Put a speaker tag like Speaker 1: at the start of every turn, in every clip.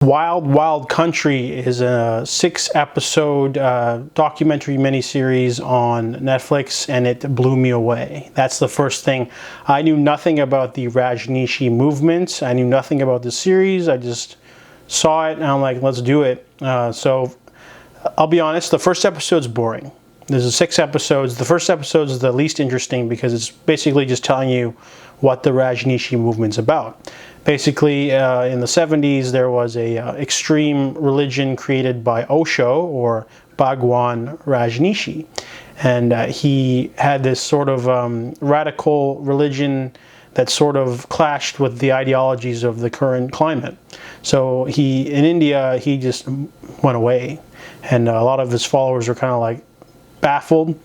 Speaker 1: Wild Wild Country is a 6-episode documentary miniseries on Netflix, and it blew me away. That's the first thing. I knew nothing about the Rajneeshee movement. I knew nothing about the series. I just saw it and I'm like, let's do it. So I'll be honest, the first episode's boring. There's 6 episodes. The first episode is the least interesting because it's basically just telling you what the Rajneeshee movement's about. Basically, in the 70s, there was a extreme religion created by Osho, or Bhagwan Rajneeshee. And he had this sort of radical religion that sort of clashed with the ideologies of the current climate. So in India, he just went away. And a lot of his followers are kind of like baffled.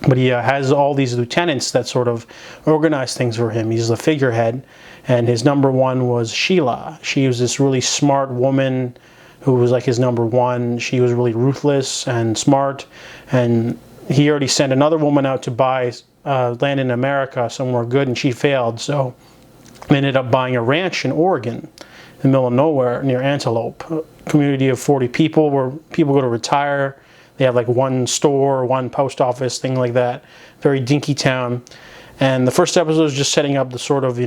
Speaker 1: But he has all these lieutenants that sort of organize things for him. He's the figurehead. And his number one was Sheila. She was this really smart woman who was like his number one. She was really ruthless and smart. And he already sent another woman out to buy land in America, somewhere good, and she failed. So they ended up buying a ranch in Oregon, in the middle of nowhere, near Antelope. A community of 40 people where people go to retire. They have like one store, one post office, thing like that. Very dinky town. And the first episode is just setting up the sort of,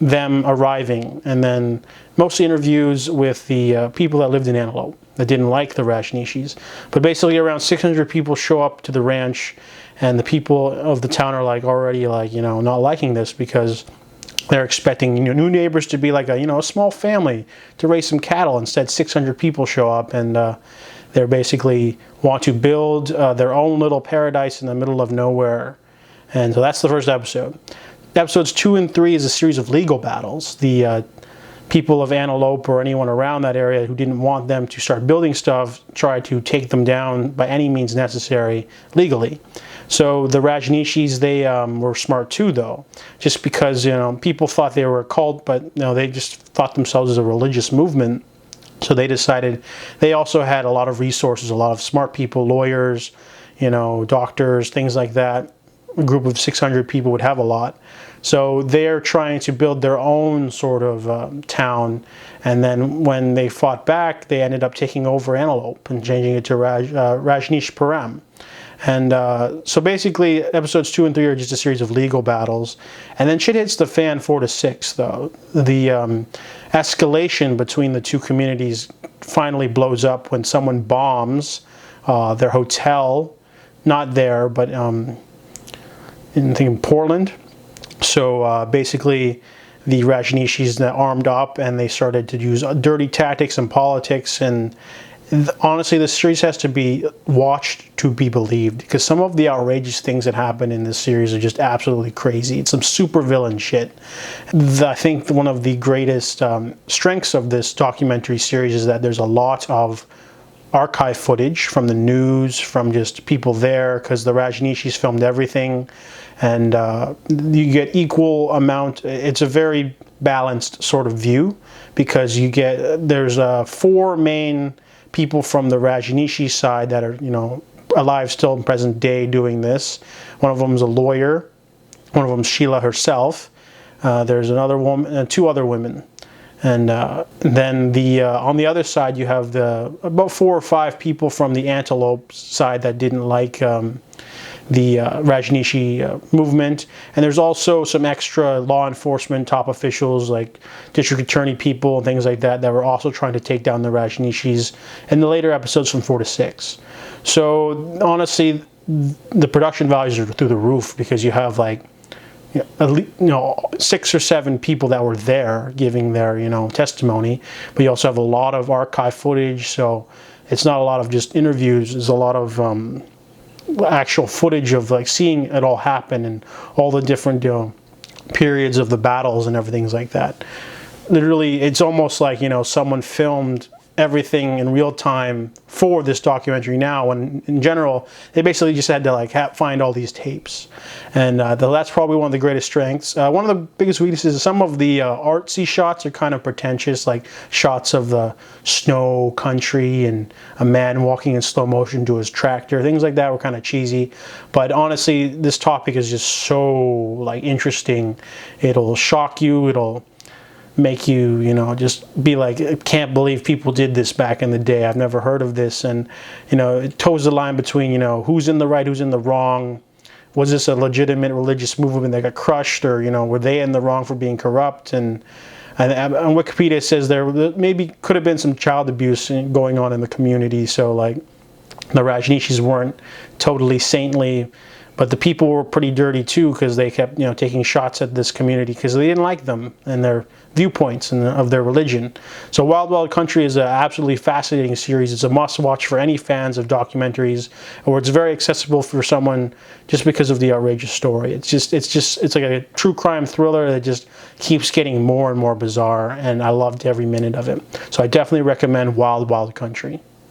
Speaker 1: them arriving, and then mostly interviews with the people that lived in Antelope that didn't like the Rajneeshees. But basically around 600 people show up to the ranch, and the people of the town are like already like, not liking this because they're expecting new neighbors to be like a small family to raise some cattle. Instead, 600 people show up, and they're basically want to build their own little paradise in the middle of nowhere. And so that's the first episode. Episodes 2 and 3 is a series of legal battles. The people of Antelope or anyone around that area who didn't want them to start building stuff tried to take them down by any means necessary legally. So the Rajneeshees, they were smart too, though, just because people thought they were a cult, but they just thought themselves as a religious movement. So they decided they also had a lot of resources, a lot of smart people, lawyers, doctors, things like that. A group of 600 people would have a lot. So they're trying to build their own sort of town. And then when they fought back, they ended up taking over Antelope and changing it to Rajneeshpuram. And so basically, episodes 2 and 3 are just a series of legal battles. And then shit hits the fan 4 to 6, though. The escalation between the two communities finally blows up when someone bombs their hotel. Not there, but in Portland. So basically, the Rajneeshees armed up and they started to use dirty tactics and politics. And honestly, the series has to be watched to be believed, because some of the outrageous things that happen in this series are just absolutely crazy. It's some super villain shit. I think one of the greatest strengths of this documentary series is that there's a lot of archive footage from the news, from just people there, because the Rajneeshees filmed everything, and you get equal amount. It's a very balanced sort of view, because there's 4 main people from the Rajneeshee side that are alive still in present day doing this. One of them is a lawyer. One of them is Sheila herself. There's another woman, 2 other women. And then on the other side, you have about 4 or 5 people from the Antelope side that didn't like the Rajneeshee movement. And there's also some extra law enforcement top officials, like district attorney people and things like that were also trying to take down the Rajneeshees in the later episodes from 4 to 6. So honestly, the production values are through the roof, because you have like 6 or 7 people that were there giving their testimony, but you also have a lot of archive footage. So it's not a lot of just interviews. There's a lot of actual footage of like seeing it all happen and all the different periods of the battles and everything like that. Literally, it's almost like someone filmed everything in real time for this documentary now, and in general they basically just had to like find all these tapes, and that's probably one of the greatest strengths. One of the biggest weaknesses is some of the artsy shots are kind of pretentious, like shots of the snow country and a man walking in slow motion to his tractor. Things like that were kind of cheesy, but honestly, this topic is just so like interesting. It'll shock you, it'll make you, you know, just be like, I can't believe people did this back in the day. I've never heard of this. And, you know, it toes the line between, you know, who's in the right, who's in the wrong. Was this a legitimate religious movement that got crushed, or, you know, were they in the wrong for being corrupt? And on Wikipedia it says there maybe could have been some child abuse going on in the community. So like the Rajneeshees weren't totally saintly, but the people were pretty dirty too, because they kept, you know, taking shots at this community because they didn't like them and their viewpoints and of their religion. So Wild Wild Country is an absolutely fascinating series. It's a must-watch for any fans of documentaries, or it's very accessible for someone just because of the outrageous story. It's like a true crime thriller that just keeps getting more and more bizarre, and I loved every minute of it. So I definitely recommend Wild Wild Country.